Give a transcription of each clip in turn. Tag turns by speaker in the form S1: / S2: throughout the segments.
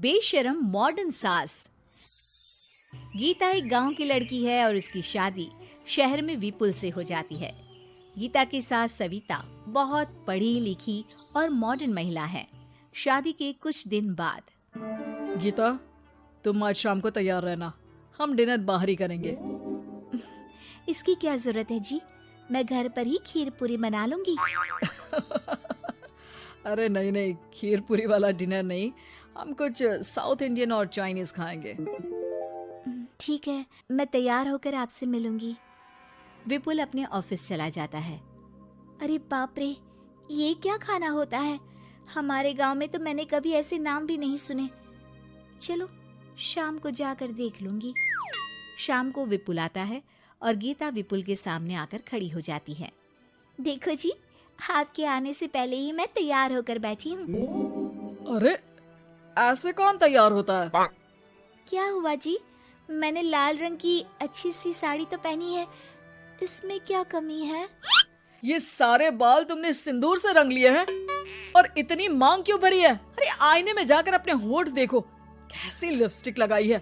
S1: बेशरम मॉडर्न सास। गीता एक गांव की लड़की है और उसकी शादी शहर में विपुल से हो जाती है। गीता की सास सविता बहुत पढ़ी लिखी और मॉडर्न महिला है। शादी के कुछ दिन बाद,
S2: गीता, तुम आज शाम को तैयार रहना, हम डिनर बाहर ही करेंगे।
S1: इसकी क्या जरूरत है जी, मैं घर पर ही खीर पूरी बना लूंगी।
S2: अरे नहीं नहीं, खीर पूरी वाला डिनर नहीं, हम कुछ साउथ इंडियन और चाइनीज खाएंगे।
S1: ठीक है, मैं तैयार होकर आपसे मिलूंगी। विपुल अपने ऑफिस चला जाता है। अरे बाप रे, ये क्या खाना होता है? हमारे गांव में तो मैंने कभी ऐसे नाम भी नहीं सुने। चलो शाम को जाकर देख लूंगी। शाम को विपुल आता है और गीता विपुल के सामने आकर खड़ी हो जाती है। देखो जी, आपके आने से पहले ही मैं तैयार होकर बैठी हूँ।
S2: अरे ऐसे कौन तैयार होता है?
S1: क्या हुआ जी, मैंने लाल रंग की अच्छी सी साड़ी तो पहनी है, इसमें क्या कमी है?
S2: ये सारे बाल तुमने सिंदूर से रंग लिए हैं और इतनी मांग क्यों भरी है? अरे आईने में जाकर अपने होंठ देखो, कैसी लिपस्टिक लगाई है,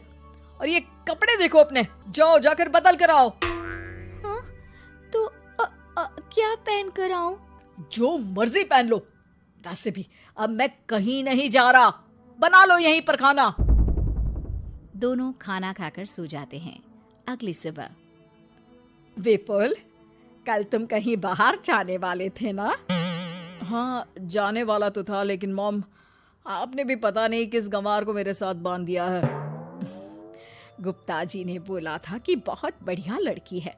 S2: और ये कपड़े देखो अपने, जाओ जाकर बदल कर आओ।
S1: हाँ, तो क्या पहन कर आऊं?
S2: जो मर्जी पहन लो। वैसे भी अब मैं कहीं नहीं जा रहा, बना लो यहीं पर खाना।
S1: दोनों खाना खाकर सो जाते हैं। अगली सुबह,
S2: विपुल, कल तुम कहीं बाहर जाने वाले थे ना? हाँ, जाने वाला तो था, लेकिन मॉम, आपने भी पता नहीं किस गंवार को मेरे साथ बांध दिया है। गुप्ता जी ने बोला था कि बहुत बढ़िया लड़की है,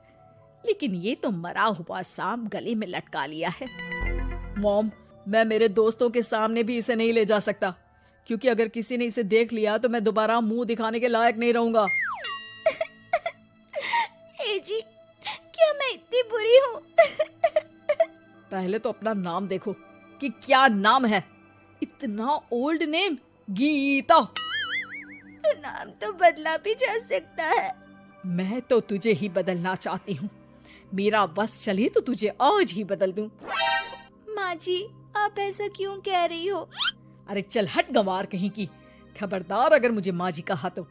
S2: लेकिन ये तो मरा हुआ सांप गले में लटका लिया है। मॉम, मैं मेरे दोस्तों के सामने भी इसे नहीं ले जा सकता, क्योंकि अगर किसी ने इसे देख लिया तो मैं दोबारा मुंह दिखाने के लायक नहीं रहूंगा।
S1: ए जी, क्या मैं इतनी बुरी हूँ?
S2: पहले तो अपना नाम देखो कि क्या नाम है। इतना ओल्ड नेम, गीता।
S1: तो नाम तो बदला भी जा सकता है।
S2: मैं तो तुझे ही बदलना चाहती हूँ। मेरा बस चले तो तुझे आज ही बदल दूं।
S1: माँ जी, आप ऐसा क्यों कह रही हो?
S2: अरे चल हट गंवार कहीं की, खबरदार अगर मुझे माँ जी कहा तो।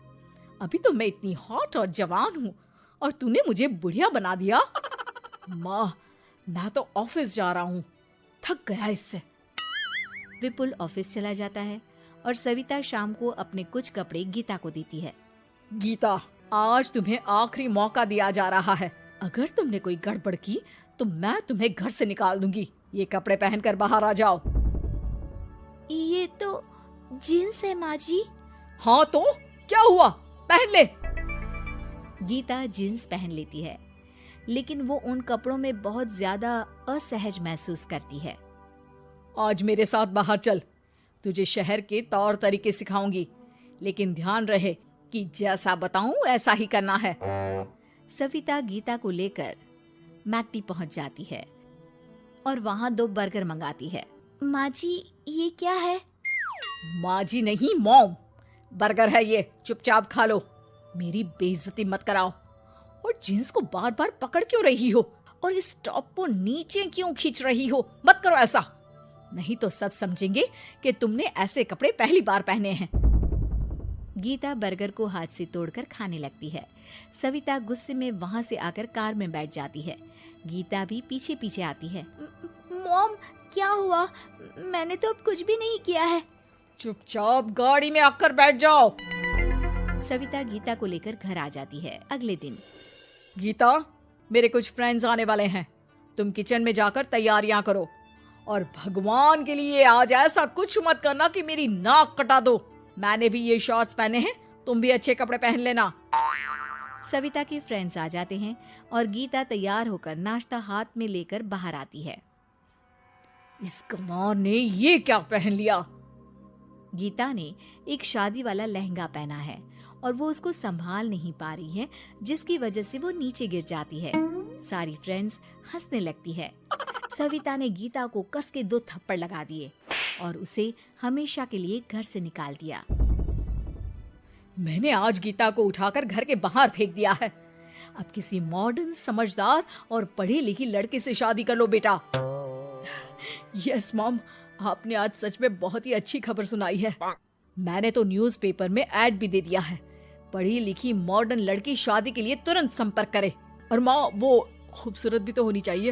S2: अभी तो मैं इतनी हॉट और जवान हूँ और तूने मुझे बुढ़िया बना दिया। माँ, मैं तो ऑफिस जा रहा हूँ, थक गया इससे।
S1: विपुल ऑफिस चला जाता है और सविता शाम को अपने कुछ कपड़े गीता को देती है।
S2: गीता, आज तुम्हें आखिरी मौका दिया जा रहा है। अगर तुमने कोई गड़बड़ की तो मैं तुम्हें घर से निकाल दूंगी। ये कपड़े पहनकर बाहर आ जाओ।
S1: ये तो जींस है माँ जी।
S2: हाँ तो क्या हुआ, पहन ले।
S1: गीता जींस पहन लेती है, लेकिन वो उन कपड़ों में बहुत ज्यादा असहज महसूस करती है।
S2: आज मेरे साथ बाहर चल, तुझे शहर के तौर तरीके सिखाऊंगी, लेकिन ध्यान रहे कि जैसा बताऊं ऐसा ही करना है।
S1: सविता गीता को लेकर मैकडी पहुंच जाती है और वहां 2 बर्गर मंगाती है। माँ जी, ये क्या है?
S2: माँ जी नहीं मॉम, बर्गर है ये, चुपचाप खा लो, मेरी बेइज्जती मत कराओ। और जींस को बार बार पकड़ क्यों रही हो और इस टॉप को नीचे क्यों खींच रही हो? मत करो ऐसा, नहीं तो सब समझेंगे कि तुमने ऐसे कपड़े पहली बार पहने हैं।
S1: गीता बर्गर को हाथ से तोड़कर खाने लगती है। सविता गुस्से में वहां से आकर कार में बैठ जाती है। गीता भी पीछे पीछे आती है। मॉम, क्या हुआ? मैंने तो अब कुछ भी नहीं किया है।
S2: चुपचाप गाड़ी में आकर बैठ जाओ।
S1: सविता गीता को लेकर घर आ जाती है। अगले दिन,
S2: गीता, मेरे कुछ फ्रेंड्स आने वाले हैं, तुम किचन में जाकर तैयारियां करो, और भगवान के लिए आज ऐसा कुछ मत करना कि मेरी नाक कटा दो। मैंने भी ये शॉर्ट्स पहने हैं, तुम भी अच्छे कपड़े पहन लेना।
S1: सविता के फ्रेंड्स आ जाते हैं और गीता तैयार होकर नाश्ता हाथ में लेकर बाहर आती है।
S2: इस गंवार ने ये क्या पहन लिया?
S1: गीता ने एक शादी वाला लहंगा पहना है और वो उसको संभाल नहीं पा रही है, जिसकी वजह से वो नीचे गिर जाती है। सारी फ्रेंड्स हंसने लगती है। सविता ने गीता को कस के 2 थप्पड़ लगा दिए और उसे हमेशा के लिए घर से निकाल दिया।
S2: मैंने आज गीता को उठाकर घर के बाहर फेंक दिया है। अब किसी मॉडर्न, समझदार और पढ़ी लिखी लड़के से शादी कर लो बेटा। यस मॉम, आपने आज सच में बहुत ही अच्छी खबर सुनाई है। मैंने तो न्यूज़पेपर में ऐड भी दे दिया है, पढ़ी लिखी मॉडर्न लड़की शादी के लिए तुरंत संपर्क करे। और माँ, वो खूबसूरत भी तो होनी चाहिए।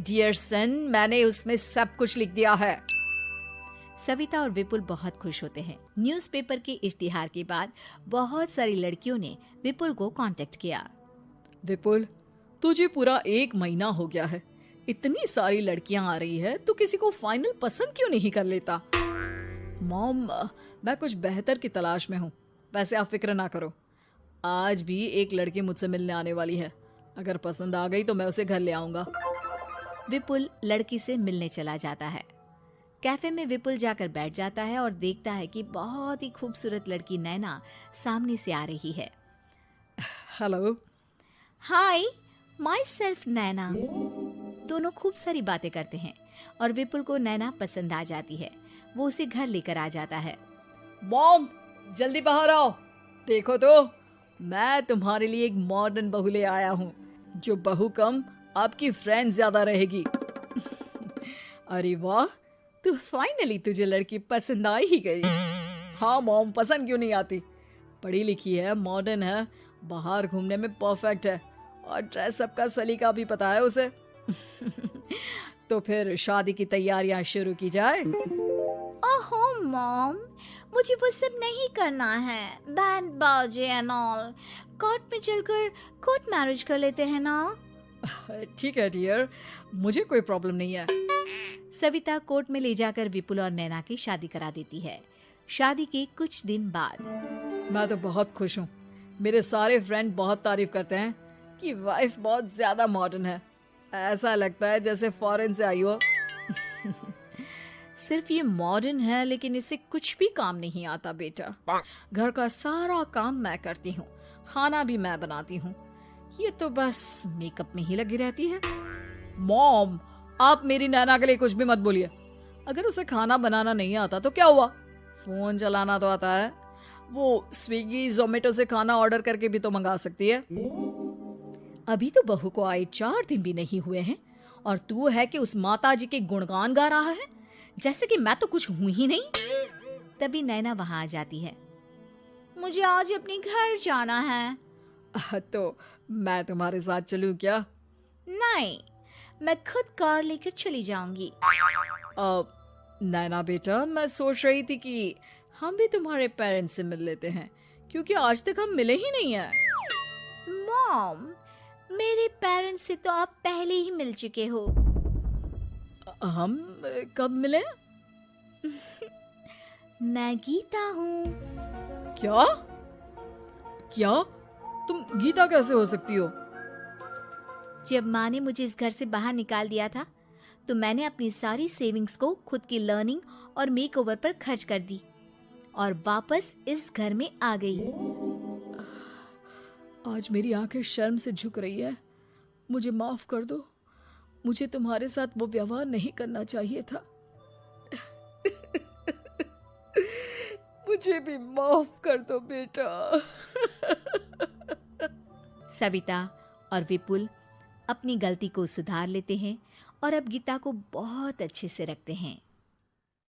S2: डियर सन, मैंने उसमें सब कुछ लिख दिया है।
S1: सविता और विपुल बहुत खुश होते हैं। न्यूज़पेपर के इश्तिहार के बाद बहुत सारी लड़कियों ने विपुल को कांटेक्ट किया।
S2: विपुल, तुझे पूरा 1 महीना हो गया है, इतनी सारी लड़कियां आ रही है, तो किसी को फाइनल पसंद क्यों नहीं कर लेता? मॉम, मैं कुछ बेहतर की तलाश में हूँ। वैसे आप फिक्र ना करो, आज भी एक लड़की मुझसे मिलने आने वाली है। अगर पसंद आ गई तो मैं उसे घर ले आऊंगा।
S1: विपुल लड़की से मिलने चला जाता है। कैफे में विपुल जाकर बैठ जाता है और देखता है कि बहुत ही खूबसूरत लड़की नैना सामने से आ रही है।
S2: हेलो।
S1: हाय, माई सेल्फ नैना। दोनों खूब सारी बातें करते हैं और विपुल को नैना पसंद आ जाती है। वो उसे घर लेकर आ जाता है।
S2: मॉम, जल्दी बाहर आओ, देखो तो मैं तुम्हारे लिए एक मॉडर्न बहू ले आया हूँ, जो बहू कम आपकी फ्रेंड ज्यादा रहेगी। अरे वाह, तो फाइनली तुझे लड़की पसंद आ ही गई। हाँ मॉम, पसंद क्यों नहीं आती? पढ़ी लिखी है, मॉडर्न है, बाहर घूमने में परफेक्ट है, और ड्रेसअप का सलीका भी पता है उसे। तो फिर शादी की तैयारियां शुरू की जाए।
S1: ओहो मॉम, मुझे वो सब नहीं करना है। बैंड बाजे एंड ऑल। कोर्ट में चलकर कोर्ट मैरिज कर लेते हैं ना।
S2: ठीक है डियर, मुझे कोई प्रॉब्लम नहीं है।
S1: सविता कोर्ट में ले जाकर विपुल और नैना की शादी करा देती है। शादी के कुछ दिन बाद
S2: मैं तो बहुत खुश हूँ। मेरे सारे फ्रेंड बहुत तारीफ करते हैं कि वाइफ बहुत ज्यादा मॉडर्न है। ऐसा लगता है जैसे फॉरेन से आई हो। सिर्फ ये मॉडर्न है, लेकिन इससे कुछ भी काम नहीं आता बेटा। घर का सारा काम मैं करती हूँ, खाना भी मैं बनाती हूँ। ये तो बस मेकअप में ही लगी रहती है। मॉम, आप मेरी नैना के लिए कुछ भी मत बोलिए। अगर उसे खाना बनाना नहीं आता तो क्या हुआ, फोन चलाना तो आता है। वो स्विगी जोमेटो से खाना ऑर्डर करके भी तो मंगा सकती है। अभी तो बहू को आए 4 दिन भी नहीं हुए हैं और तू है कि उस माता जी के गुणगान गा रहा है, जैसे कि मैं तो कुछ हूं ही नहीं। तभी नैना वहां आ जाती है। मुझे आज अपने घर जाना है। तो मैं तुम्हारे साथ चलूं क्या?
S1: नहीं, मैं खुद कार लेकर चली जाऊंगी।
S2: नैना बेटा, मैं सोच रही थी कि हम भी तुम्हारे पेरेंट्स से मिल लेते हैं, क्योंकि आज तक हम मिले ही नहीं हैं।
S1: मॉम, मेरे पेरेंट्स से तो आप पहले ही मिल चुके हो।
S2: हम कब मिले?
S1: मैं गीता हूँ।
S2: क्या? क्या? तुम गीता कैसे हो सकती हो?
S1: जब माँ ने मुझे इस घर से बाहर निकाल दिया था, तो मैंने अपनी सारी सेविंग्स को खुद की लर्निंग और मेकओवर पर खर्च कर दी और वापस इस घर में आ गई।
S2: आज मेरी आंखें शर्म से झुक रही है। मुझे माफ कर दो। मुझे तुम्हारे साथ वो व्यवहार नहीं करना चाहिए था। मुझे भी माफ कर दो बेटा।
S1: सविता और विपुल अपनी गलती को सुधार लेते हैं और अब गीता को बहुत अच्छे से रखते हैं।